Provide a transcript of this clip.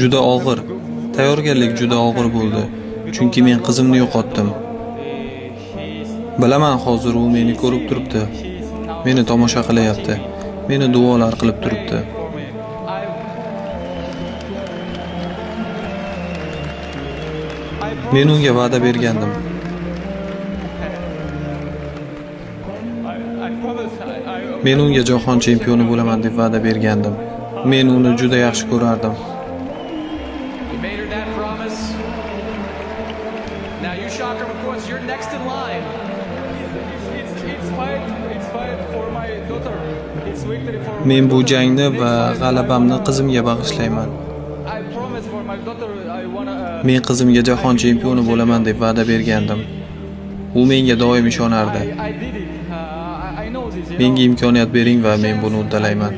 Juda og'ir. Tayyorgarlik juda og'ir bo'ldi. Chunki men qizimni yo'qotdim. Bilaman, hozir u meni ko'rib turibdi. Meni tomosha qilyapti. Meni duolar qilib turibdi. Men unga va'da bergandim. Men unga jahon chempioni bo'laman deb va'da bergandim. Men uni juda yaxshi ko'rardim. Men bu jangni va g'alabamni qizimga bag'ishlayman. Men qizimga jahon chempioni bo'laman deb va'da bergandim. U menga doim ishonardi. Menga imkoniyat bering va men buni uddalayman.